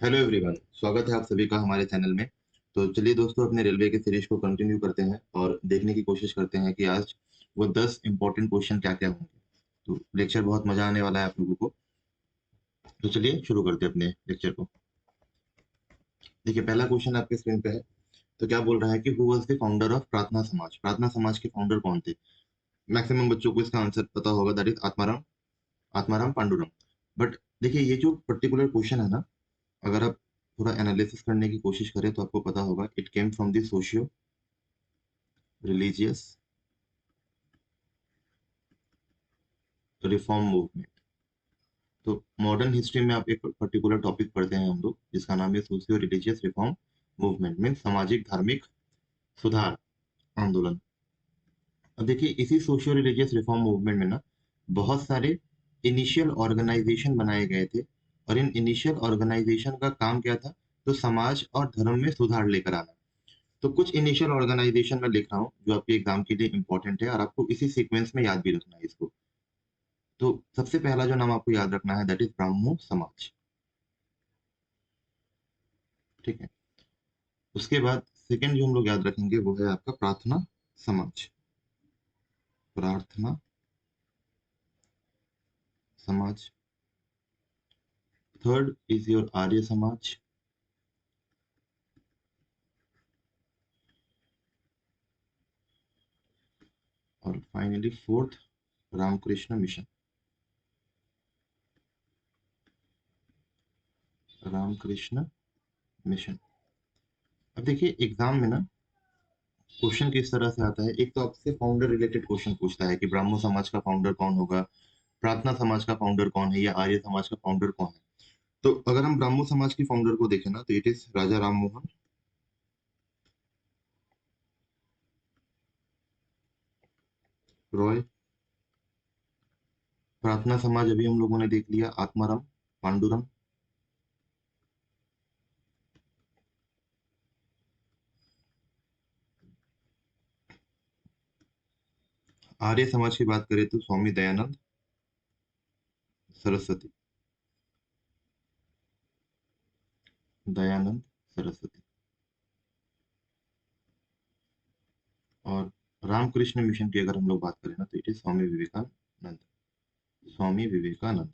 Hello everyone, स्वागत है आप सभी का हमारे चैनल में। तो चलिए दोस्तों, अपने रेलवे के सीरीज को कंटिन्यू करते हैं और देखने की कोशिश करते हैं कि आज वो 10 इंपॉर्टेंट क्वेश्चन क्या क्या होंगे। तो लेक्चर बहुत मजा आने वाला है आप लोगों को। तो चलिए शुरू करते हैं अपने लेक्चर को। देखिए, पहला क्वेश्चन आपके स्क्रीन पे है। तो क्या बोल रहा है कि who was the founder of प्रार्थना समाज। प्रार्थना समाज के फाउंडर कौन थे? मैक्सिमम बच्चों को इसका आंसर पता होगा, that is Atmaram Atmaram Pandurang. But देखिए, ये जो पर्टिकुलर क्वेश्चन है ना, अगर आप थोड़ा एनालिसिस करने की कोशिश करें तो आपको पता होगा it came from the socio religious reform movement. तो मॉडर्न हिस्ट्री में आप एक पर्टिकुलर टॉपिक पढ़ते हैं हम लोग, जिसका नाम है socio religious reform movement, mean सामाजिक धार्मिक सुधार आंदोलन। अब देखिए, इसी सोशियो रिलीजियस रिफॉर्म मूवमेंट में ना बहुत सारे इनिशियल ऑर्गेनाइजेशन बनाए गए थे। और इन इनिशियल ऑर्गेनाइजेशन का काम क्या था? तो समाज और धर्म में सुधार लेकर आना। तो कुछ इनिशियल ऑर्गेनाइजेशन में लिख रहा हूँ जो आपके एग्जाम के लिए इंपॉर्टेंट है, और आपको इसी सीक्वेंस में याद भी रखना है इसको। तो सबसे पहला जो नाम आपको याद रखना है दैट इज ब्राह्मो समाज। ठीक है। उसके बाद सेकंड जो हम लोग याद रखेंगे वो है आपका प्रार्थना समाज। प्रार्थना समाज। Third is your Arya Samaj. और finally fourth, Ramakrishna Mission. Ramakrishna Mission. अब देखिए, एग्जाम में ना क्वेश्चन किस तरह से आता है। एक तो आपसे फाउंडर रिलेटेड क्वेश्चन पूछता है कि ब्राह्मो समाज का फाउंडर कौन होगा, प्रार्थना समाज का फाउंडर कौन है, या आर्य समाज का फाउंडर कौन है। तो अगर हम ब्राह्मो समाज की फाउंडर को देखें ना, तो इट इज राजा राम मोहन रॉय। प्रार्थना समाज अभी हम लोगों ने देख लिया, आत्माराम पांडुरंग। आर्य समाज की बात करें तो स्वामी दयानंद सरस्वती। दयानंद सरस्वती। और रामकृष्ण मिशन की अगर हम लोग बात करें ना, तो it is Swami Vivekananda. Swami Vivekananda.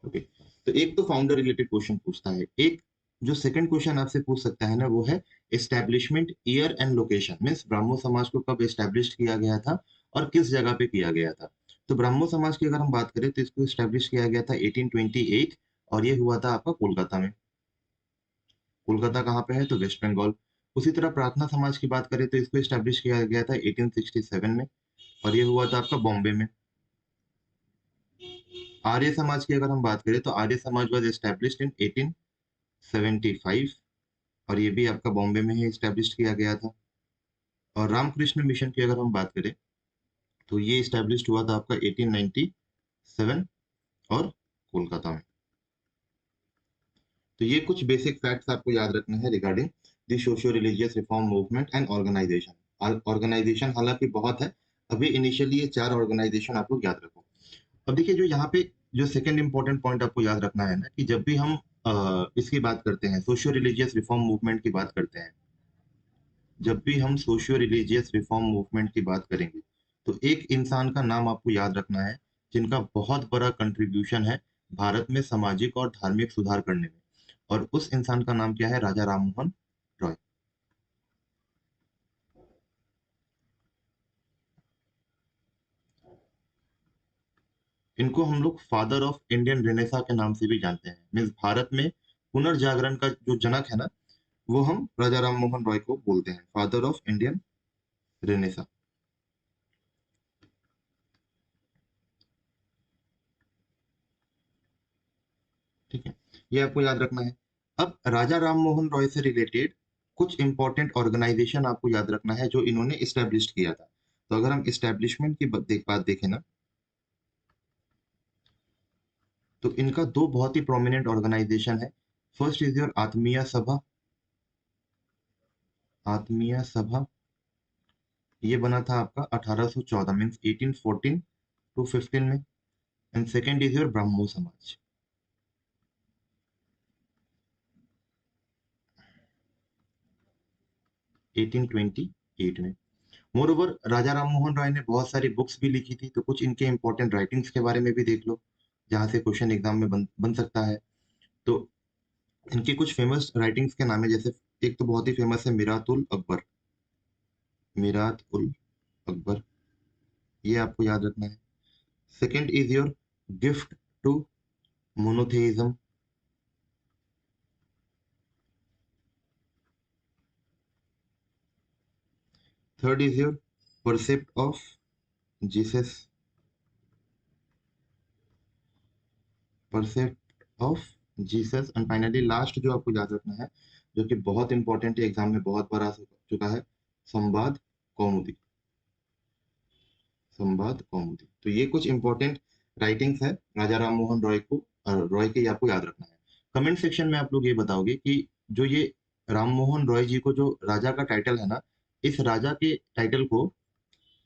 Okay. तो एक तो फाउंडर रिलेटेड क्वेश्चन पूछता है। एक जो सेकंड क्वेश्चन आपसे पूछ सकता है ना, वो है establishment year and location, means Brahmo समाज को कब एस्टेब्लिश किया गया था और किस जगह पे किया गया था। तो ब्राह्मो समाज की अगर हम बात करें तो इसको एस्टेब्लिश किया गया था 1828, और ये हुआ था आपका कोलकाता में। कोलकाता कहाँ पे है? तो वेस्ट बंगाल। उसी तरह प्रार्थना समाज की बात करें तो इसको एस्टेब्लिश किया गया था 1867 में, और ये हुआ था आपका बॉम्बे में। आर्य समाज की अगर हम बात करें तो Arya Samaj was established in 1875, और ये भी आपका बॉम्बे में ही एस्टेब्लिश किया गया था। और रामकृष्ण मिशन की अगर हम बात करें तो ये एस्टेब्लिश हुआ था आपका 1897, और कोलकाता में। तो ये कुछ बेसिक फैक्ट्स आपको याद रखने हैं regarding the socio religious reform movement and organization. Organization हालांकि बहुत है, अभी इनिशियली ये 4 ऑर्गेनाइजेशन आप लोग याद रखो। अब देखिए, जो यहाँ पे जो सेकंड इंपॉर्टेंट पॉइंट आपको याद रखना है ना, कि जब भी हम इसकी बात करते हैं, सोशियो रिलीजियस रिफॉर्म मूवमेंट की बात करते हैं, जब भी हम सोशियो रिलीजियस रिफॉर्म मूवमेंट की बात करेंगे, तो एक इंसान का नाम आपको याद रखना है जिनका बहुत बड़ा कंट्रीब्यूशन है भारत में सामाजिक और धार्मिक सुधार करने में। और उस इंसान का नाम क्या है? राजा राममोहन रॉय। इनको हम लोग फादर ऑफ इंडियन रेनेसा के नाम से भी जानते हैं, मीन्स भारत में पुनर्जागरण का जो जनक है ना, वो हम राजा राम मोहन रॉय को बोलते हैं फादर ऑफ इंडियन रेनेसा। ठीक है, ये आपको याद रखना है। अब राजा राम मोहन रॉय से रिलेटेड कुछ इंपॉर्टेंट ऑर्गेनाइजेशन आपको याद रखना है जो इन्होंने इस्टेब्लिश किया था। तो अगर हम इस्टेब्लिशमेंट की बात देखें ना, तो इनका दो बहुत ही प्रोमिनेंट ऑर्गेनाइजेशन है। फर्स्ट इज योर आत्मीय सभा। आत्मीय सभा, ये बना था आपका 1814, मीन्स 1814 टू 15 में। And second is your Brahmo समाज। 1828 में। मोर ओवर राजा राम मोहन राय ने बहुत सारी बुक्स भी लिखी थी, तो कुछ इनके इंपॉर्टेंट राइटिंग्स के बारे में भी देख लो, जहां से क्वेश्चन एग्जाम में बन सकता है। तो इनके कुछ फेमस राइटिंग्स के नाम है, जैसे एक तो बहुत ही फेमस है मिरात उल अकबर, मिरात उल अकबर, ये आपको याद रखना है। Second is your gift to monotheism. Third is your percept of Jesus, percept of Jesus. And finally last जो आपको याद रखना है, जो कि बहुत इंपॉर्टेंट है, एग्जाम में बहुत बार आ चुका है, संवाद कौमुदी, संवाद कौमुदी। तो ये कुछ इंपॉर्टेंट राइटिंग्स है राजा राम मोहन रॉय को, रॉय के, आपको याद रखना है। कमेंट सेक्शन में आप लोग ये बताओगे कि जो ये राम मोहन रॉय जी को जो राजा का टाइटल है ना, इस राजा के टाइटल को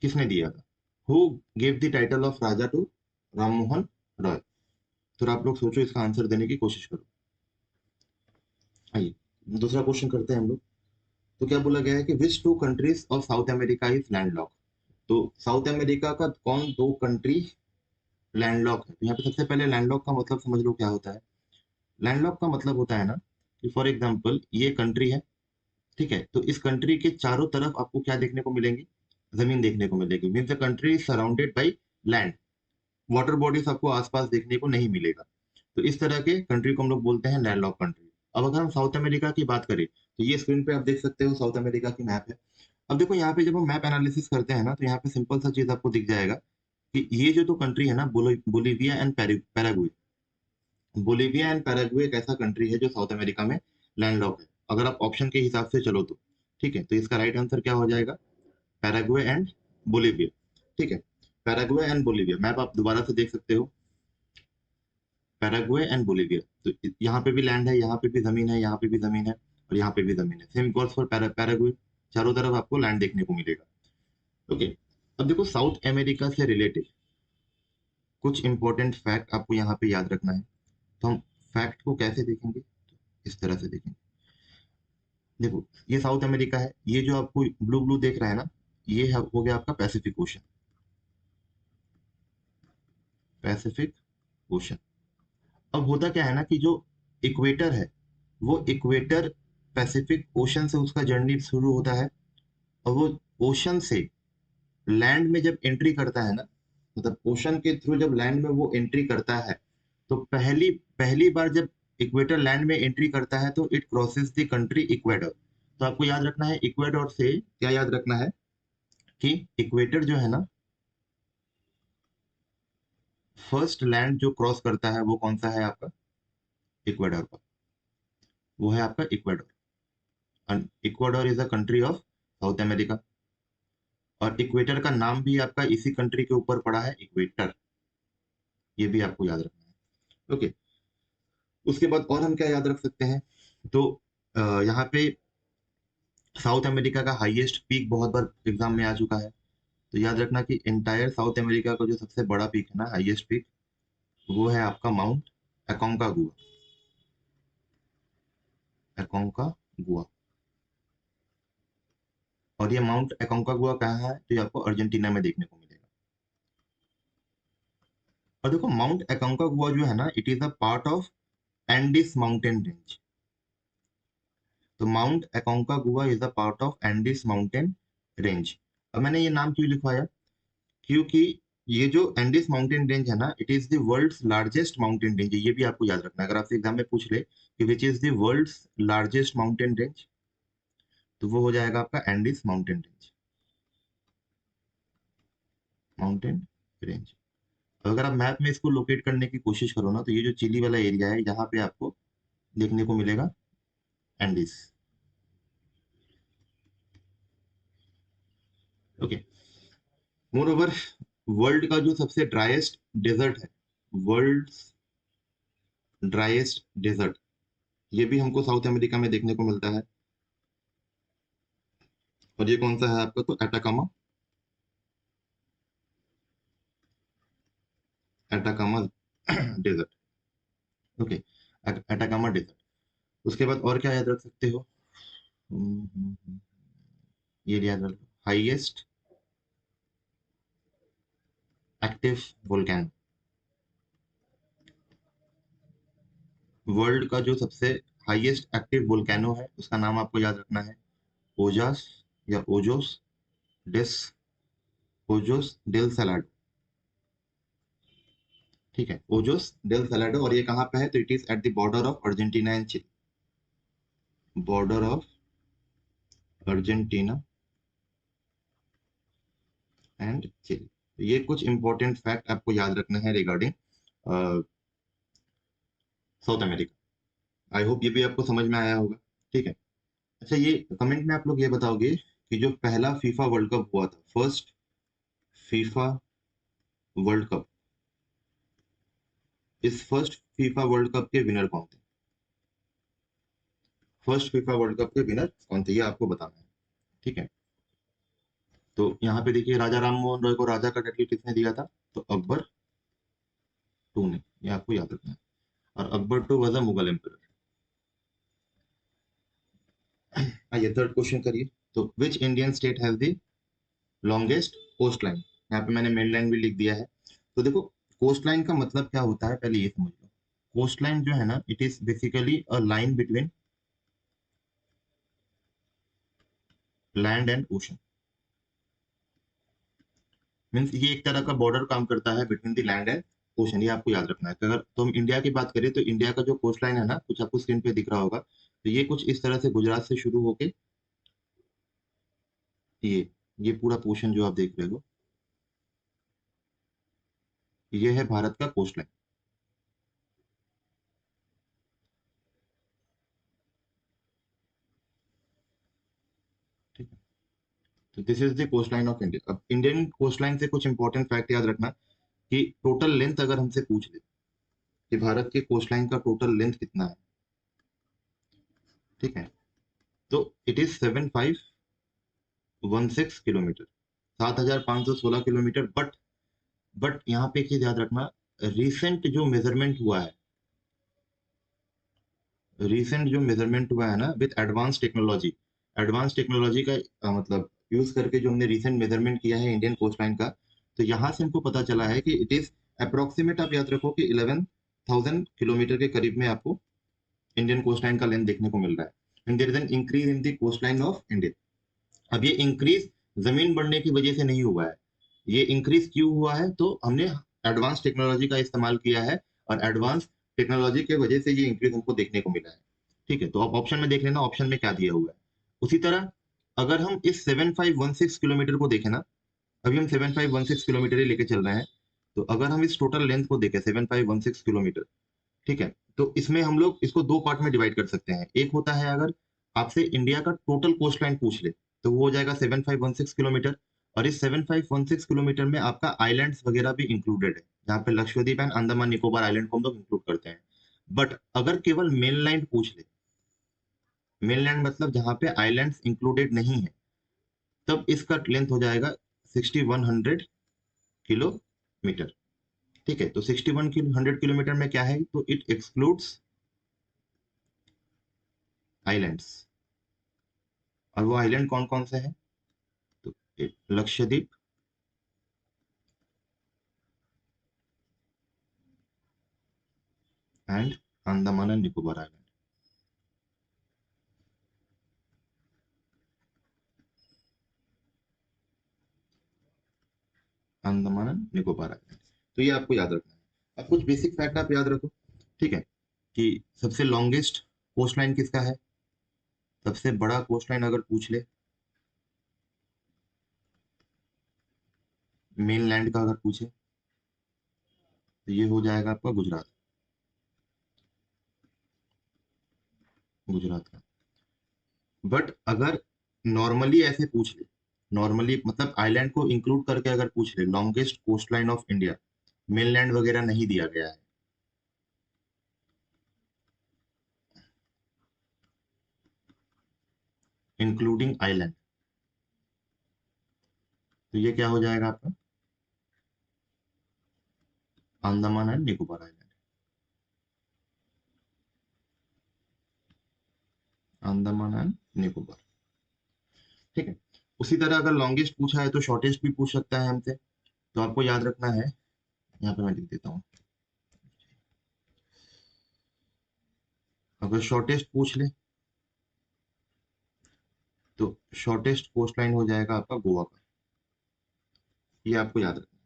किसने दिया था? Who gave the title of Raja to Ram Mohan Roy? तो आप लोग सोचो, इसका आंसर देने की कोशिश करो। आइए दूसरा क्वेश्चन करते हैं हम लोग। तो क्या बोला गया है कि which two countries of South America is landlocked? तो साउथ अमेरिका का कौन दो कंट्री लैंडलॉक है? तो यहाँ पे सबसे पहले लैंडलॉक का मतलब समझ लो क्या होता है। लैंडलॉक का मतलब होता है ना कि फॉर एग्जांपल ये कंट्री है, ठीक है, तो इस कंट्री के चारों तरफ आपको क्या देखने को मिलेंगी? जमीन देखने को मिलेगी, means the country is surrounded by land, water bodies आपको आसपास देखने को नहीं मिलेगा। तो इस तरह के कंट्री को हम लोग बोलते हैं लैंडलॉक कंट्री। अब अगर हम साउथ अमेरिका की बात करें, तो ये स्क्रीन पे आप देख सकते हो साउथ अमेरिका की मैप है। अब देखो यहाँ पे जब हम मैप एनालिसिस करते हैं ना, तो यहाँ पे सिंपल सा चीज आपको दिख जाएगा कि ये जो तो कंट्री है ना, Bolivia and Paraguay, Bolivia and Paraguay एक ऐसा कंट्री है जो साउथ अमेरिका में लैंडलॉक है, अगर आप ऑप्शन के हिसाब से चलो तो। ठीक है, तो इसका राइट आंसर क्या हो जाएगा? Paraguay and Bolivia. ठीक है, पैराग्वे एंड बोलीविया, मैप आप दोबारा से देख सकते हो, पैराग्वे एंड बोलीविया। तो यहाँ पे भी लैंड है, यहाँ पे भी जमीन है, यहाँ पे भी जमीन है, और यहाँ पे भी जमीन है। सेम गोल्स फॉर पैराग्वे, चारों तरफ आपको लैंड देखने को मिलेगा। ओके, अब देखो साउथ अमेरिका से रिलेटेड कुछ इंपॉर्टेंट फैक्ट आपको यहाँ पे याद रखना है। तो हम फैक्ट को कैसे देखेंगे? तो इस तरह से देखेंगे। देखो ये साउथ अमेरिका है, ये जो आपको ब्लू ब्लू देख रहा है ना, ये हो गया आपका पैसिफिक ओशन, पैसिफिक ओशन। अब होता क्या है ना कि जो इक्वेटर है, वो इक्वेटर पैसिफिक ओशन से उसका जर्नी शुरू होता है, और वो ओशन से लैंड में जब एंट्री करता है ना, मतलब ओशन के थ्रू जब लैंड में वो एंट्री करता है, तो पहली पहली बार जब इक्वेटर लैंड में एंट्री करता है, तो it crosses the country Ecuador. तो आपको याद रखना है इक्वेडर से क्या याद रखना है, कि इक्वेटर जो है ना, फर्स्ट लैंड जो क्रॉस करता है वो कौन सा है आपका? इक्वेडर का, वो है आपका Ecuador. And Ecuador is a country of South America, और इक्वेटर का नाम भी आपका इसी कंट्री के ऊपर पड़ा है, इक्वेटर। ये भी आपको याद रखना है। ओके, उसके बाद और हम क्या याद रख सकते हैं? तो यहाँ पे साउथ अमेरिका का हाईएस्ट पीक बहुत बार एग्जाम में आ चुका है। तो याद रखना कि एंटायर साउथ अमेरिका का जो सबसे बड़ा पीक है ना, हाईएस्ट पीक, वो है आपका माउंट एकोंकागुआ, एकोंकागुआ। और ये माउंट एकोंकागुआ कहाँ है? तो ये आपको अर्जेंटीना में देखने को मिलेगा। और देखो माउंट एकोंकागुआ जो है ना, it is a part of Andes mountain range. तो Mount Aconcagua is a part of Andes mountain range. अब मैंने ये नाम क्यों लिखवाया? क्योंकि ये जो एंडीज माउंटेन रेंज है ना, it is the world's largest mountain range है। ये भी आपको याद रखना है, अगर आपसे एग्जाम में पूछ ले कि which is the world's largest mountain range, तो वो हो जाएगा आपका Andes mountain range, mountain range. अगर आप मैप में इसको लोकेट करने की कोशिश करो ना, तो ये जो चिली वाला एरिया है, यहाँ पे आपको देखने को मिलेगा Andes. Okay, more over world का जो सबसे ड्राइएस्ट डेजर्ट है, वर्ल्ड ड्राइएस्ट डेजर्ट, ये भी हमको साउथ अमेरिका में देखने को मिलता है। और ये कौन सा है आपका? तो Atacama, Atacama desert. Okay, Atacama desert. उसके बाद और क्या याद रख सकते हो? हम्म, हम्म, हम्म, ये याद रख लो, हाईएस्ट एक्टिव वोल्केनो। वर्ल्ड का जो सबसे हाईएस्ट एक्टिव वोल्केनो है उसका नाम आपको याद रखना है, ओजास या ओजोस डेस ओजोस डेल सलाडो। ठीक है, ओजोस डेल सलाडो। और ये कहाँ पे है? तो it is at the border of Argentina and Chile. Border of Argentina and Chile. ये कुछ इंपॉर्टेंट फैक्ट आपको याद रखना है regarding South America. I hope ये भी आपको समझ में आया होगा। ठीक है। अच्छा, ये कमेंट में आप लोग ये बताओगे कि जो पहला फीफा वर्ल्ड कप हुआ था, फर्स्ट फीफा वर्ल्ड कप, इस फर्स्ट फीफा वर्ल्ड कप के विनर कौन थे? फर्स्ट फीफा वर्ल्ड कप के विनर कौन थे, ये आपको बताना है। ठीक है। तो यहाँ पे देखिए, राजा राम मोहन रॉय को राजा का टाइटल किसने दिया था? तो अकबर टू ने। ये आपको याद रखना है। और Akbar too was a Mughal emperor. आइए थर्ड क्वेश्चन करिए। तो which Indian state has the longest coast line? यहाँ पे मैंने मेन लाइन भी लिख दिया है। तो देखो, कोस्ट लाइन का मतलब क्या होता है, पहले ये समझ लो। कोस्ट लाइन जो है ना, it is basically a line between land and ocean. Means ये एक तरह का बॉर्डर काम करता है between the land and ocean. ये आपको याद रखना है। तो अगर तुम इंडिया की बात करें तो इंडिया का जो कोस्ट लाइन है ना, कुछ आपको स्क्रीन पे दिख रहा होगा, तो ये कुछ इस तरह से गुजरात से शुरू होके ये ये पूरा पोर्शन जो आप देख रहे हो, ये है भारत का कोस्ट लाइन। ठीक है। तो this is the coast line of India. अब इंडियन कोस्ट लाइन से कुछ इंपॉर्टेंट फैक्ट याद रखना कि टोटल लेंथ अगर हमसे पूछ ले कि भारत के कोस्ट लाइन का टोटल लेंथ कितना है, ठीक है, तो it is 7516 kilometre, 7516 kilometre. But यहाँ पे एक चीज याद रखना, रिसेंट जो मेजरमेंट हुआ है, रिसेंट जो मेजरमेंट हुआ है ना विद एडवांस टेक्नोलॉजी का मतलब यूज करके जो हमने रिसेंट मेजरमेंट किया है इंडियन कोस्ट लाइन का, तो यहाँ से हमको पता चला है कि इट इज अप्रोक्सीमेट, आप याद रखो कि 11,000 किलोमीटर के करीब में आपको इंडियन कोस्ट लाइन का लेंथ देखने को मिल रहा है। And there is an increase in the coast line of India. अब ये इंक्रीज जमीन बढ़ने की वजह से नहीं हुआ है। ये इंक्रीज क्यों हुआ है? तो हमने एडवांस टेक्नोलॉजी का इस्तेमाल किया है, और एडवांस टेक्नोलॉजी के वजह से ये इंक्रीज हमको देखने को मिला है। ठीक है। तो आप ऑप्शन में देख लेना, ऑप्शन में क्या दिया हुआ है। उसी तरह अगर हम इस 7516 किलोमीटर को देखें ना, अभी हम 7516 किलोमीटर ही लेके चल रहे हैं, तो अगर हम इस टोटल लेंथ को देखें 7516 किलोमीटर, ठीक है, तो इसमें हम लोग इसको दो पार्ट में डिवाइड कर सकते हैं। एक होता है अगर आपसे इंडिया का टोटल कोस्ट लाइन पूछ ले, तो वो हो जाएगा 7516 किलोमीटर। और इस 7516 किलोमीटर में आपका आइलैंड्स वगैरह भी इंक्लूडेड है, जहाँ पे लक्षद्वीप एंड अंडमान निकोबार आइलैंड को हम लोग इंक्लूड करते हैं। बट अगर केवल मेन लाइन पूछ ले, मेनलैंड मतलब जहाँ पे आइलैंड्स इंक्लूडेड नहीं है, तब इसका लेंथ हो जाएगा 6100 किलोमीटर। ठीक है। तो 6100 किलोमीटर में क्या है? तो इट एक्सक्लूड्स आइलैंड्स। और वो आइलैंड कौन कौन से हैं? तो Lakshadweep, and Andaman and Nicobar island. Andaman and Nicobar island. तो ये आपको याद रखना है। अब कुछ बेसिक फैक्ट आप याद रखो। ठीक है, कि सबसे लॉन्गेस्ट कोस्ट लाइन किसका है, सबसे बड़ा कोस्ट लाइन अगर पूछ ले, मेन लैंड का अगर पूछे, तो ये हो जाएगा आपका गुजरात, गुजरात का। बट अगर नॉर्मली ऐसे पूछ ले, नॉर्मली मतलब आइलैंड को इंक्लूड करके अगर पूछ ले, longest coast line of India, mainland वगैरह नहीं दिया गया है, इंक्लूडिंग आइलैंड, तो ये क्या हो जाएगा आपका? Andaman and Nicobar island, Andaman and Nicobar. ठीक है। उसी तरह अगर लॉन्गेस्ट पूछा है तो शॉर्टेस्ट भी पूछ सकता है हमसे। तो आपको याद रखना है, यहाँ पे मैं लिख देता हूँ, अगर शॉर्टेस्ट पूछ ले तो शॉर्टेस्ट कोस्ट लाइन हो जाएगा आपका गोवा का। ये आपको याद रखना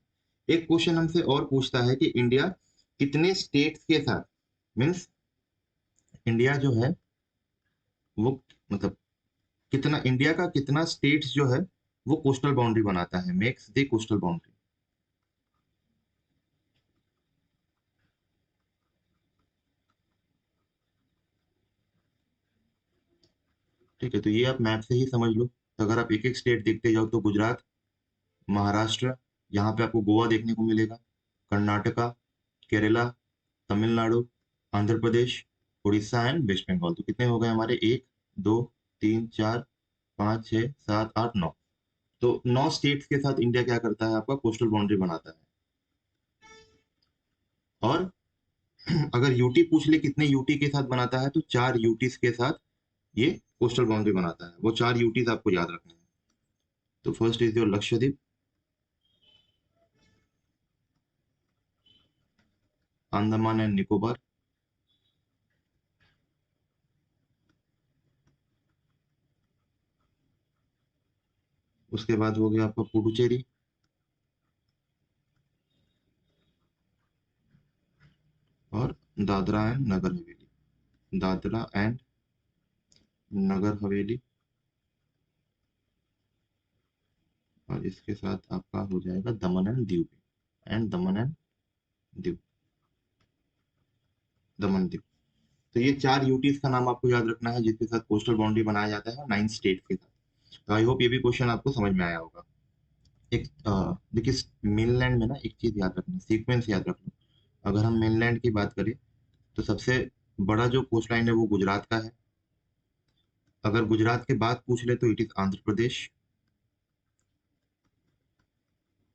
है। एक क्वेश्चन हमसे और पूछता है कि इंडिया कितने स्टेट्स के साथ, मीन्स इंडिया जो है वो, मतलब कितना, इंडिया का कितना स्टेट्स जो है वो कोस्टल बाउंड्री बनाता है, मेक्स द कोस्टल बाउंड्री। ठीक है, तो ये आप मैप से ही समझ लो। तो अगर आप एक एक स्टेट देखते जाओ तो गुजरात, महाराष्ट्र, यहाँ पे आपको गोवा देखने को मिलेगा, कर्नाटका, केरला, तमिलनाडु, आंध्र प्रदेश, उड़ीसा एंड वेस्ट बंगाल। तो कितने हो गए हमारे, एक, दो, तीन, चार, पाँच, छः, सात, आठ, नौ। तो 9 स्टेट्स के साथ इंडिया क्या करता है, आपका कोस्टल बाउंड्री बनाता है। और अगर यूटी पूछ ले कितने यूटी के साथ बनाता है, तो 4 यूटीज के साथ ये कोस्टल बाउंड्री बनाता है। वो 4 यूटीज आपको याद रखने हैं। तो first is your Lakshadweep, Andaman and Nicobar, उसके बाद हो गया आपका पुडुचेरी, और दादरा एंड नगर हवेली, दादरा एंड नगर हवेली, और इसके साथ आपका हो जाएगा दमन and Diu, and Daman and Diu, Daman Diu. तो ये 4 यूटीज का नाम आपको याद रखना है जिसके साथ कोस्टल बाउंड्री बनाया जाता है 9 स्टेट के साथ। तो आई होप ये भी क्वेश्चन आपको समझ में आया होगा। एक देखिए, मेनलैंड में ना एक चीज याद रखना, सीक्वेंस याद रखना। अगर हम मेनलैंड की बात करें तो सबसे बड़ा जो कोस्ट लाइन है वो गुजरात का है। अगर गुजरात के बाद पूछ ले तो इट इज आंध्र प्रदेश,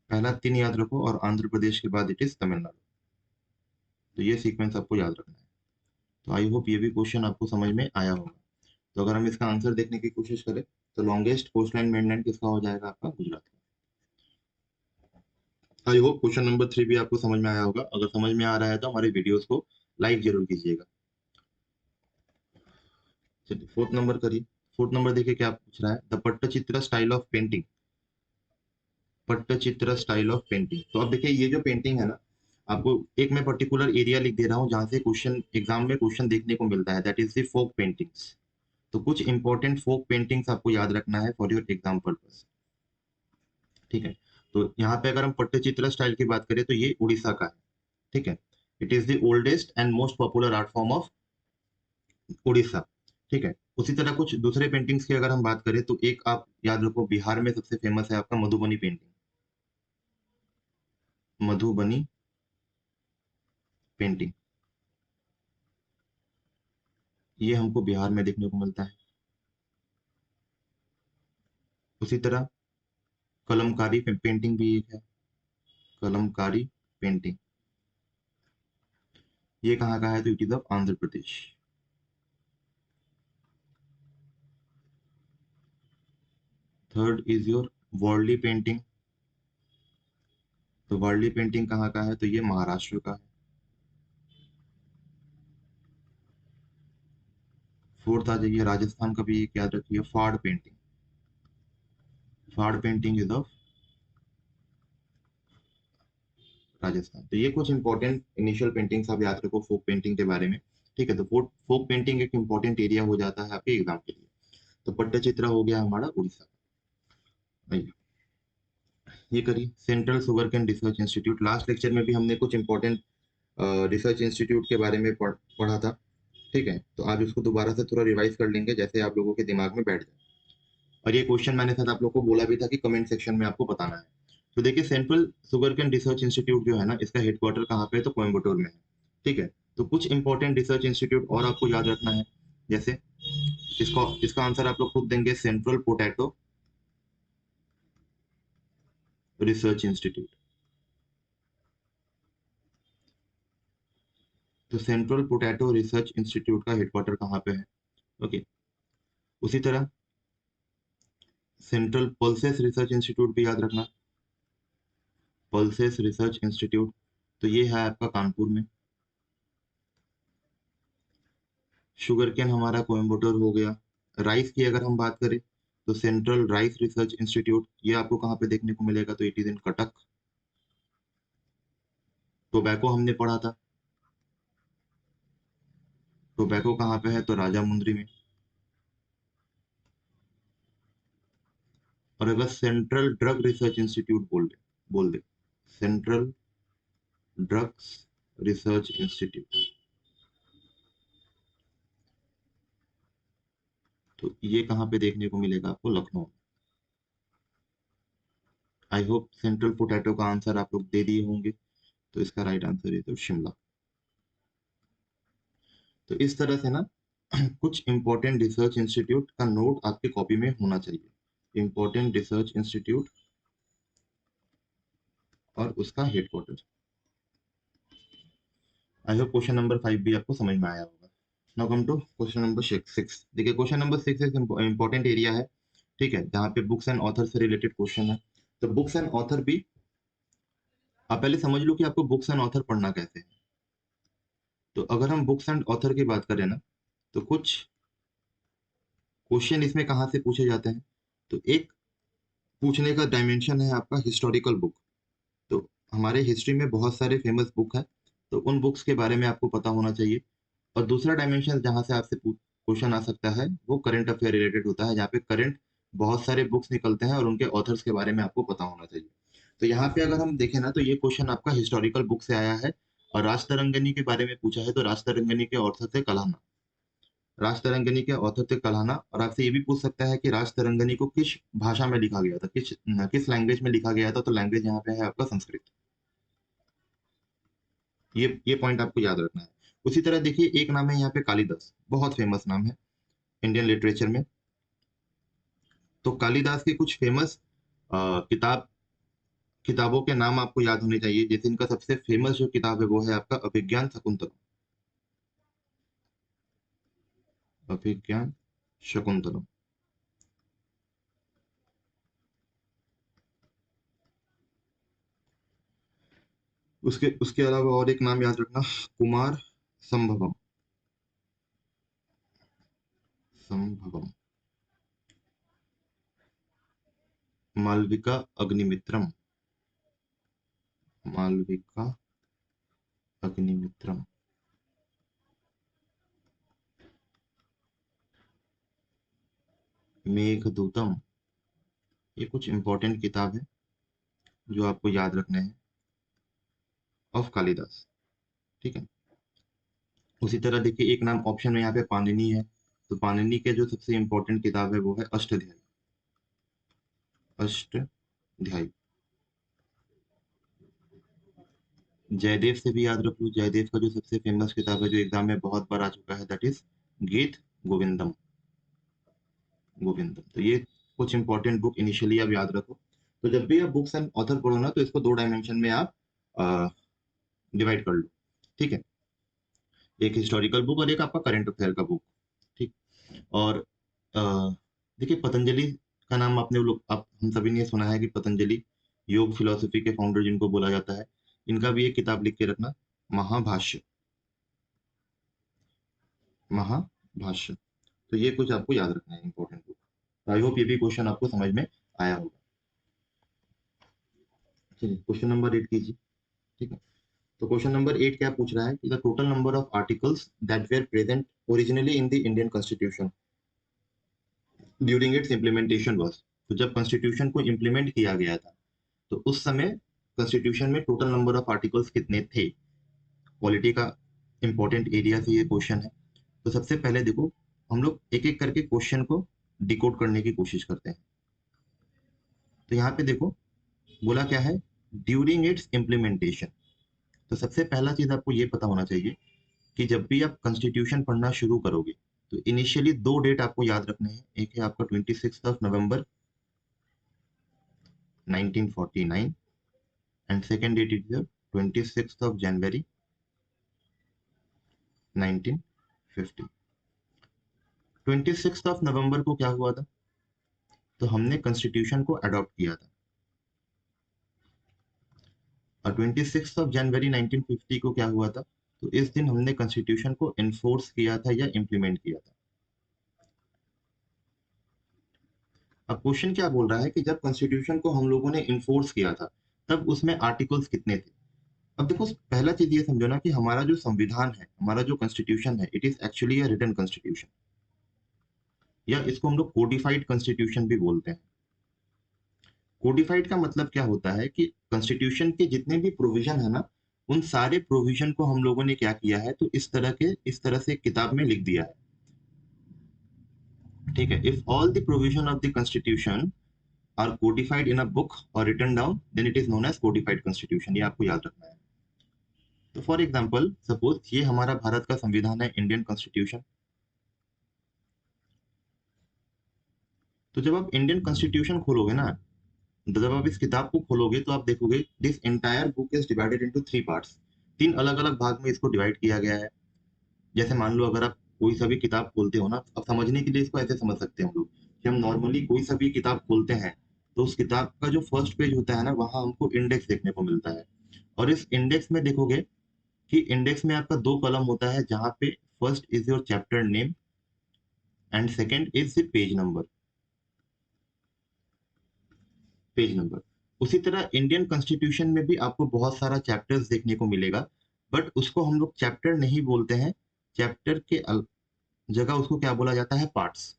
पहला 3 याद रखो, और आंध्र प्रदेश के बाद इट इज तमिलनाडु। तो ये सीक्वेंस आपको याद रखना है। तो आई होप ये भी क्वेश्चन आपको समझ में आया होगा। तो अगर हम इसका आंसर देखने की कोशिश करें तो लॉन्गेस्ट कोस्ट लाइन मेनलैंड किसका हो जाएगा, आपका गुजरात का। आई होप क्वेश्चन नंबर 3 भी आपको समझ में आया होगा। अगर समझ में आ रहा है तो हमारे वीडियोस को लाइक जरूर कीजिएगा। चलिए फोर्थ नंबर करिए। फोर्थ नंबर देखिए क्या पूछ रहा है, the Pattachitra style of painting, Pattachitra style of painting. तो अब देखिए ये जो पेंटिंग है ना, आपको एक मैं पर्टिकुलर एरिया लिख दे रहा हूँ जहां से क्वेश्चन एग्जाम में क्वेश्चन देखने को मिलता है, that is the folk paintings. तो कुछ इंपॉर्टेंट फोक पेंटिंग्स आपको याद रखना है फॉर योर एग्जाम पर्पस। ठीक है। तो यहाँ पे अगर हम पट्टचित्र स्टाइल की बात करें तो ये उड़ीसा का है। ठीक है। It is the oldest and most popular art form of Orissa. ठीक है। उसी तरह कुछ दूसरे पेंटिंग्स की अगर हम बात करें तो एक आप याद रखो, बिहार में सबसे फेमस है आपका मधुबनी पेंटिंग, मधुबनी पेंटिंग, ये हमको बिहार में देखने को मिलता है। उसी तरह कलमकारी पेंटिंग भी एक है, कलमकारी पेंटिंग, ये कहाँ का है, तो it is of Andhra Pradesh. Third is your Warli painting. तो वर्ली पेंटिंग कहाँ का है, तो ये महाराष्ट्र का है। फोर्थ आ जाइए, राजस्थान का भी एक याद रखिए, फाड़ पेंटिंग, फाड़ पेंटिंग इज ऑफ राजस्थान। तो ये कुछ इंपॉर्टेंट इनिशियल पेंटिंग्स आप याद रखो फोक पेंटिंग के बारे में। ठीक है। तो फोक पेंटिंग एक इंपॉर्टेंट एरिया हो जाता है आपके एग्जाम के लिए। तो पट्टचित्र हो गया हमारा उड़ीसा का। आइए, ये करिए, central sugar cane research institute. Last lecture में भी हमने कुछ इंपॉर्टेंट रिसर्च इंस्टीट्यूट के बारे में पढ़ा था। ठीक है। तो आज उसको दोबारा से थोड़ा रिवाइज कर लेंगे जैसे आप लोगों के दिमाग में बैठ जाए। और ये क्वेश्चन मैंने साथ आप लोग को बोला भी था कि कमेंट सेक्शन में आपको बताना है। तो देखिए, central sugar cane research institute जो है ना, इसका हेडक्वार्टर कहाँ पे है, तो कोयम्बटूर में है। ठीक है। तो कुछ इंपॉर्टेंट रिसर्च इंस्टीट्यूट और आपको याद रखना है, जैसे इसका आंसर आप लोग खुद देंगे, सेंट्रल पोटैटो रिसर्च इंस्टीट्यूट। तो सेंट्रल पोटैटो रिसर्च इंस्टीट्यूट का हेडक्वार्टर कहाँ पे है? ओके। उसी तरह सेंट्रल पल्सेस रिसर्च इंस्टीट्यूट भी याद रखना, पल्सेस रिसर्च इंस्टीट्यूट, तो ये है आपका कानपुर में। शुगर केन हमारा कोयम्बटूर हो गया। राइस की अगर हम बात करें तो सेंट्रल राइस रिसर्च इंस्टीट्यूट, ये आपको कहाँ पे देखने को मिलेगा? तो it is in Cuttack. Tobacco हमने पढ़ा था, टोबैको कहाँ पे है? तो राजा मुंद्री में। और अगर सेंट्रल ड्रग रिसर्च इंस्टीट्यूट बोल दे सेंट्रल ड्रग्स रिसर्च इंस्टीट्यूट, तो ये कहाँ पे देखने को मिलेगा आपको? Lucknow. I hope central potato का आंसर आप लोग दे दिए होंगे, तो इसका राइट आंसर है तो शिमला। तो इस तरह से ना कुछ इंपॉर्टेंट रिसर्च इंस्टीट्यूट का नोट आपके कॉपी में होना चाहिए, इंपॉर्टेंट रिसर्च इंस्टीट्यूट और उसका headquarter. I hope question number 5 भी आपको समझ में आया होगा। Now come to question number 6। देखिए क्वेश्चन नंबर 6 एक इंपॉर्टेंट एरिया है, ठीक है, जहाँ पे बुक्स एंड ऑथर से रिलेटेड क्वेश्चन है। तो बुक्स एंड ऑथर भी आप पहले समझ लो कि आपको बुक्स एंड ऑथर पढ़ना कैसे है। तो अगर हम बुक्स एंड ऑथर की बात करें ना, तो कुछ क्वेश्चन इसमें कहाँ से पूछे जाते हैं? तो एक पूछने का डायमेंशन है आपका हिस्टोरिकल बुक। तो हमारे हिस्ट्री में बहुत सारे फेमस बुक हैं, तो उन बुक्स के बारे में आपको पता होना चाहिए। और दूसरा डायमेंशन जहाँ से आपसे क्वेश्चन आ सकता है वो करंट अफेयर रिलेटेड होता है, जहाँ पे करंट बहुत सारे बुक्स निकलते हैं और उनके ऑथर्स के बारे में आपको पता होना चाहिए। तो यहाँ पे अगर हम देखें ना, तो ये क्वेश्चन आपका हिस्टोरिकल बुक से आया है और राज तरंगनी के बारे में पूछा है। तो राज तरंगनी के ऑथर थे कल्हाना, राज तरंगनी के ऑथर थे कल्हाना। और आपसे ये भी पूछ सकता है कि राज तरंगनी को किस भाषा में लिखा गया था, किस लैंग्वेज में लिखा गया था? तो लैंग्वेज यहाँ पे है आपका संस्कृत। ये पॉइंट आपको याद रखना है। उसी तरह देखिए एक नाम है यहाँ पे कालिदास, बहुत फेमस नाम है इंडियन लिटरेचर में। तो कालिदास की कुछ फेमस किताबों के नाम आपको याद होने चाहिए। जैसे इनका सबसे फेमस जो किताब है वो है आपका अभिज्ञान शकुंतलम, अभिज्ञान शकुंतलम। उसके उसके अलावा और एक नाम याद रखना, कुमार संभवम, संभवम, मालविका अग्निमित्रम, मालविका अग्निमित्रम, मेघदूतम। ये कुछ इंपॉर्टेंट किताब है जो आपको याद रखने हैं ऑफ कालिदास, ठीक है। उसी तरह देखिए एक नाम ऑप्शन में यहाँ पे पाणिनि है। तो पाणिनि के जो सबसे इंपॉर्टेंट किताब है वो है अष्टाध्यायी, अष्टाध्यायी। जयदेव से भी याद रख लो, जयदेव का जो सबसे फेमस किताब है जो एग्जाम में बहुत बार आ चुका है, दैट इज गीत गोविंदम, गोविंदम। तो ये कुछ इंपॉर्टेंट बुक इनिशियली आप याद रखो। तो जब भी आप बुक्स एंड ऑथर पढ़ो ना, तो इसको दो डायमेंशन में आप डिवाइड कर लो, ठीक है। एक हिस्टोरिकल बुक और एक आपका करंट अफेयर का बुक, ठीक। और अ, देखिए पतंजलि का नाम आपने लोग आप हम सभी ने सुना है कि पतंजलि योग फिलोसफी के फाउंडर जिनको बोला जाता है, इनका भी एक किताब लिख के रखना, महाभाष्य, महाभाष्य। तो ये कुछ आपको याद रखना है इंपॉर्टेंट बुक। आई होप ये भी क्वेश्चन आपको समझ में आया होगा। चलिए क्वेश्चन नंबर 8 कीजिए, ठीक है। तो क्वेश्चन नंबर 8 क्या पूछ रहा है कि the total number of articles that were present originally in the Indian constitution during its implementation was. तो जब कॉन्स्टिट्यूशन को इम्प्लीमेंट किया गया था, तो उस समय कॉन्स्टिट्यूशन में टोटल नंबर ऑफ आर्टिकल्स कितने थे? पॉलिटी का इंपॉर्टेंट एरिया से ये क्वेश्चन है। तो सबसे पहले देखो, हम लोग एक एक करके क्वेश्चन को डिकोड करने की कोशिश करते हैं। तो यहाँ पे देखो बोला क्या है, ड्यूरिंग इट्स इम्प्लीमेंटेशन। तो सबसे पहला चीज आपको ये पता होना चाहिए कि जब भी आप कॉन्स्टिट्यूशन पढ़ना शुरू करोगे, तो इनिशियली दो डेट आपको याद रखने हैं। एक है आपका 26 नवंबर 1949 एंड सेकेंड डेट इज 26 जनवरी 1950। 26 नवंबर को क्या हुआ था? तो हमने कॉन्स्टिट्यूशन को अडॉप्ट किया था। और 26 जनवरी 1950 को क्या हुआ था? तो इस दिन हमने कॉन्स्टिट्यूशन को इन्फोर्स किया था या इम्प्लीमेंट किया था। अब क्वेश्चन क्या बोल रहा है कि जब कॉन्स्टिट्यूशन को हम लोगों ने इन्फोर्स किया था तब उसमें आर्टिकल्स कितने थे? अब देखो, पहला चीज ये समझो ना कि हमारा जो संविधान है, हमारा जो कॉन्स्टिट्यूशन है, it is actually a written constitution, या इसको हम लोग कोडिफाइड कॉन्स्टिट्यूशन भी बोलते हैं। कोडिफाइड का मतलब क्या होता है कि कॉन्स्टिट्यूशन के जितने भी प्रोविजन है ना, उन सारे प्रोविजन को हम लोगों ने क्या किया है, तो इस तरह से किताब में लिख दिया है। ठीक है, if all the provision of the constitution are codified in a book और written down, then it is known as codified constitution. ये आपको याद रखना है। तो फॉर एग्जाम्पल, सपोज ये हमारा भारत का संविधान है, इंडियन कॉन्स्टिट्यूशन। तो जब आप इंडियन कॉन्स्टिट्यूशन खोलोगे ना, तो जब आप इस किताब को खोलोगे तो आप देखोगे this entire book is divided into 3 parts. 3 अलग अलग भाग में इसको डिवाइड किया गया है। जैसे मान लो, अगर आप कोई सा भी किताब खोलते हो ना, अब समझने के लिए इसको ऐसे समझ सकते हैं हम लोग कि हम नॉर्मली कोई सा भी किताब खोलते हैं, तो उस किताब का जो फर्स्ट पेज होता है ना, वहां हमको इंडेक्स देखने को मिलता है। और इस इंडेक्स में देखोगे कि इंडेक्स में आपका 2 कॉलम होता है, जहां पे first is your chapter name and second is the page number. उसी तरह इंडियन कॉन्स्टिट्यूशन में भी आपको बहुत सारा चैप्टर्स देखने को मिलेगा, बट उसको हम लोग चैप्टर नहीं बोलते हैं। चैप्टर के जगह उसको क्या बोला जाता है? पार्ट्स।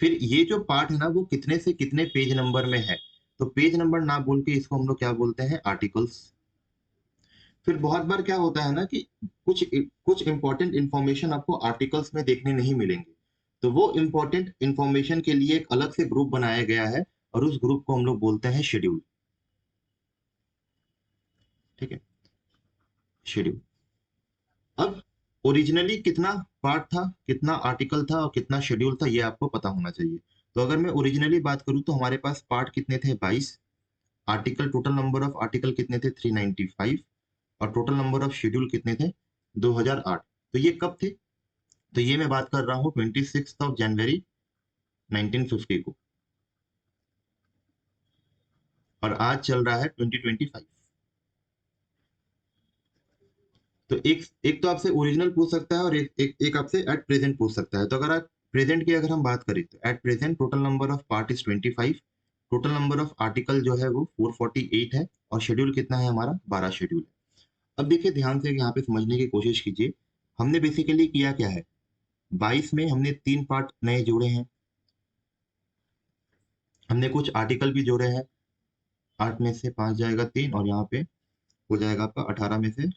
फिर ये जो पार्ट है ना, वो कितने से कितने पेज नंबर में है, तो पेज नंबर ना बोल के इसको हम लोग क्या बोलते हैं? आर्टिकल्स। फिर बहुत बार क्या होता है ना कि कुछ कुछ इंपॉर्टेंट इंफॉर्मेशन आपको आर्टिकल्स में देखने नहीं मिलेंगे, तो वो इंपॉर्टेंट इंफॉर्मेशन के लिए एक अलग से ग्रुप बनाया गया है, और उस ग्रुप को हम लोग बोलते हैं शेड्यूल। ठीक है, शेड्यूल। अब ओरिजिनली कितना पार्ट था, कितना आर्टिकल था और कितना शेड्यूल था, ये आपको पता होना चाहिए। तो अगर मैं ओरिजिनली बात करूं तो हमारे पास पार्ट कितने थे? 22। Article, total number of article कितने थे? 395। और टोटल नंबर ऑफ शेड्यूल कितने थे? 2008। तो ये कब थे? तो ये मैं बात कर रहा हूँ 26 जनवरी 1950 को, और आज चल रहा है 2025। तो एक तो आपसे ओरिजिनल पूछ सकता है, और एक आपसे एट प्रेजेंट पूछ सकता है। तो अगर आप प्रेजेंट की अगर हम बात करें, तो at present total number of part is 25। Total number of article जो है वो 448 है, और शेड्यूल कितना है हमारा? 12 शेड्यूल है। अब देखिए ध्यान से यहाँ पे समझने की कोशिश कीजिए। हमने बेसिकली किया क्या है? 22 में हमने 3 पार्ट नए जोड़े हैं, हमने कुछ आर्टिकल भी जोड़े हैं। 8 में से 5 जाएगा 3, और यहाँ पे हो जाएगा आपका 18 में से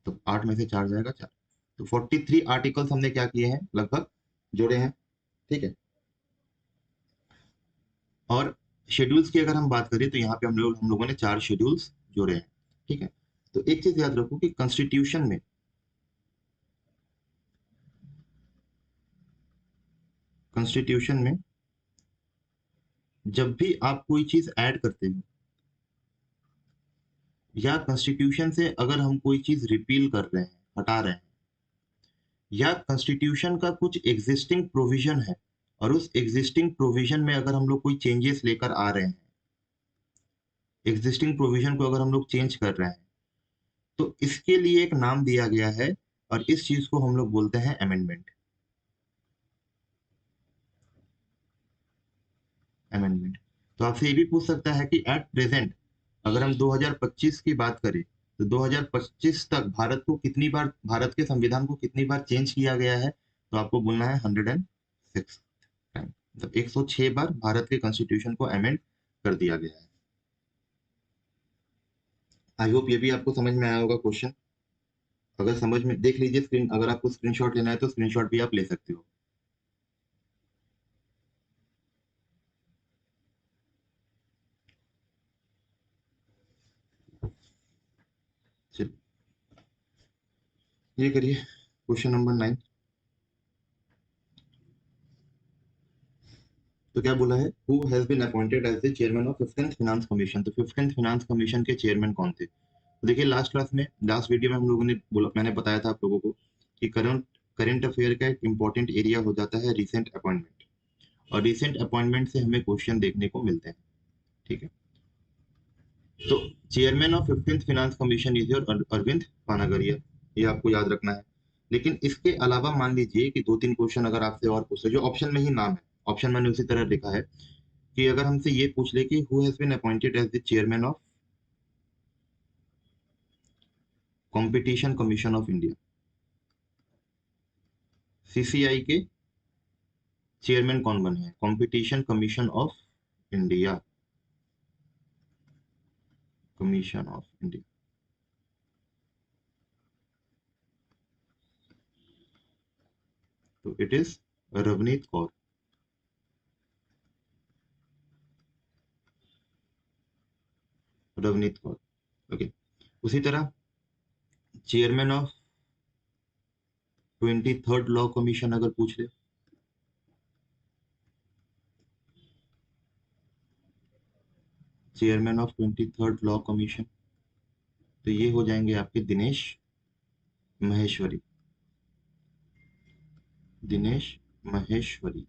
तो 8 में से 4 जाएगा 4। तो 43 आर्टिकल्स हमने क्या किए हैं? लगभग जोड़े हैं। ठीक है। और शेड्यूल्स की अगर हम बात करें तो यहाँ पे हम लोगों ने 4 शेड्यूल्स जोड़े हैं। ठीक है। तो एक चीज याद रखो कि कॉन्स्टिट्यूशन में जब भी आप कोई चीज ऐड करते हो, या कॉन्स्टिट्यूशन से अगर हम कोई चीज रिपील कर रहे हैं, हटा रहे हैं, या कॉन्स्टिट्यूशन का कुछ एग्जिस्टिंग प्रोविजन है, और उस एग्जिस्टिंग प्रोविजन में अगर हम लोग कोई चेंजेस लेकर आ रहे हैं, एग्जिस्टिंग प्रोविजन को अगर हम लोग चेंज कर रहे हैं, तो इसके लिए एक नाम दिया गया है, और इस चीज को हम लोग बोलते हैं अमेंडमेंट। अमेंडमेंट। तो आपसे ये भी पूछ सकता है कि एट प्रेजेंट अगर हम 2025 की बात करें, तो 2025 तक भारत को कितनी बार, भारत के संविधान को कितनी बार चेंज किया गया है? तो आपको बोलना है 106 टाइम, मतलब 106 बार भारत के कॉन्स्टिट्यूशन को अमेंड कर दिया गया है। आई होप ये भी आपको समझ में आया होगा क्वेश्चन। अगर समझ में, देख लीजिए स्क्रीन, अगर आपको स्क्रीनशॉट लेना है तो स्क्रीनशॉट भी आप ले सकते हो। चलिए, ये करिए क्वेश्चन नंबर 9। तो क्या बोला है? Who has been appointed as the chairman of 15th finance commission? तो 15th फाइनेंस कमीशन के चेयरमैन कौन थे? देखिए लास्ट क्लास में, लास्ट वीडियो में हम लोगों ने बोला, मैंने बताया था आप लोगों को कि करंट अफेयर का एक इंपॉर्टेंट एरिया हो जाता है रिसेंट अपॉइंटमेंट, और रिसेंट अपॉइंटमेंट से हमें क्वेश्चन देखने को मिलते हैं। ठीक है, तो chairman of 15th finance commission is your Arvind Panagariya, ये आपको याद रखना है। लेकिन इसके अलावा मान लीजिए कि 2-3 क्वेश्चन अगर आपसे और पूछे, जो ऑप्शन में ही नाम है, ऑप्शन मैंने उसी तरह लिखा है कि अगर हमसे ये पूछ ले कि who has been appointed as the chairman of Competition Commission of India, CCI के चेयरमैन कौन बने हैं, Competition Commission of India, Commission of India, तो it is Ravneet Kaur. Ravneet Kaur, okay. उसी तरह chairman of 23rd law commission अगर पूछ ले, chairman of 23rd law commission, तो ये हो जाएंगे आपके दिनेश महेश्वरी, दिनेश महेश्वरी।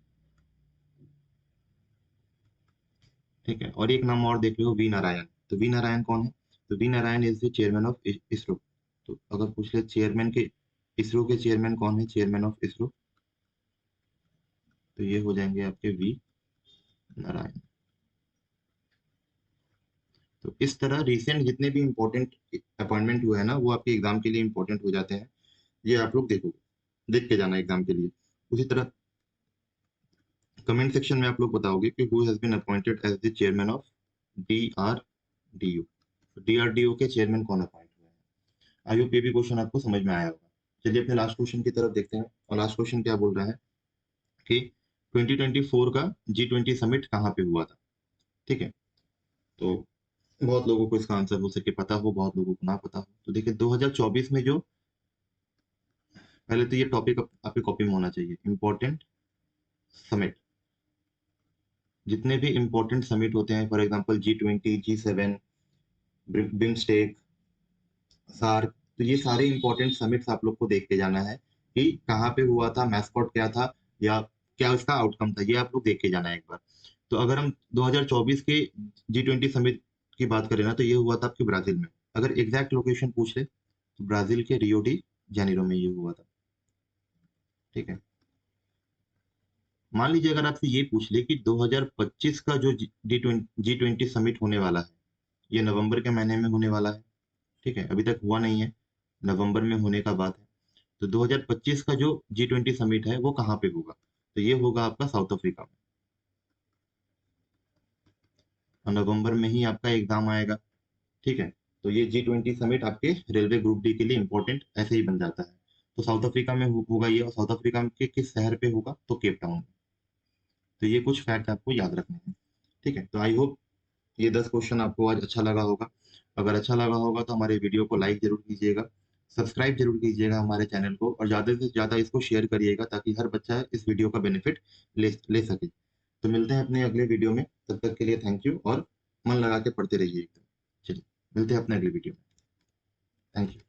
ठीक है, और एक नाम और देख लो, वी नारायण। तो वी नारायण कौन है, तो V Narayan is the chairman of ISRO. तो अगर पूछ ले चेयरमैन के, इसरो के चेयरमैन कौन है, चेयरमैन ऑफ इसरो, तो ये हो जाएंगे आपके वी नारायण। तो इस तरह रिसेंट जितने भी इंपॉर्टेंट अपॉइंटमेंट हुए हैं ना, वो आपके एग्जाम के लिए इंपॉर्टेंट हो जाते हैं। ये आप लोग देखोगे, देख के जाना एग्जाम के लिए। उसी तरह कमेंट सेक्शन में आप लोग बताओगे कि who has been appointed as the chairman of DRDO, DRDO के चेयरमैन कौन अपॉइंट हुए हैं। आई होप ये भी क्वेश्चन आपको समझ में आया होगा। चलिए अपने लास्ट क्वेश्चन की तरफ देखते हैं, और लास्ट क्वेश्चन क्या बोल रहा है कि 2024 का G20 समिट कहाँ पे हुआ था। ठीक है, तो बहुत लोगों को इसका आंसर हो सके पता हो, बहुत लोगों को ना पता हो। तो देखिए 2024 में जो, पहले तो ये टॉपिक आपकी कॉपी में होना चाहिए, इंपॉर्टेंट समिट। जितने भी इंपॉर्टेंट समिट होते हैं, for example G20, G7, BIMSTEC, SAARC, तो ये सारे इंपॉर्टेंट समिट्स आप लोग को देख के जाना है कि कहाँ पे हुआ था, मैस्कॉट क्या था, या क्या उसका आउटकम था, ये आप लोग देख के जाना है एक बार। तो अगर हम 2024 के G20 समिट की बात करें ना, तो ये हुआ था आपके ब्राजील में। अगर एग्जैक्ट लोकेशन पूछ ले तो ब्राजील के रियो डी जेनेरो में ये हुआ था। ठीक है, मान लीजिए अगर आपसे ये पूछ ले कि 2025 का जो G20 समिट होने वाला है, ये नवंबर के महीने में होने वाला है। ठीक है, अभी तक हुआ नहीं है, नवंबर में होने का बात है। तो 2025 का जो G20 समिट है वो कहाँ पे होगा, तो ये होगा आपका साउथ अफ्रीका में, और नवंबर में ही आपका एग्जाम आएगा। ठीक है, तो ये G20 समिट आपके रेलवे ग्रुप डी के लिए इंपॉर्टेंट ऐसे ही बन जाता है। तो साउथ अफ्रीका में होगा ये, और साउथ अफ्रीका के किस शहर पे होगा, तो केप टाउन में। तो ये कुछ फैक्ट आपको याद रखने हैं। ठीक है, तो आई होप ये 10 क्वेश्चन आपको आज अच्छा लगा होगा। अगर अच्छा लगा होगा तो हमारे वीडियो को लाइक जरूर कीजिएगा, सब्सक्राइब जरूर कीजिएगा हमारे चैनल को, और ज़्यादा से ज़्यादा इसको शेयर करिएगा ताकि हर बच्चा इस वीडियो का बेनिफिट ले सके। तो मिलते हैं अपने अगले वीडियो में, तब तक के लिए थैंक यू, और मन लगा के पढ़ते रहिए एकदम। चलिए मिलते हैं अपने अगले वीडियो में। Thank you.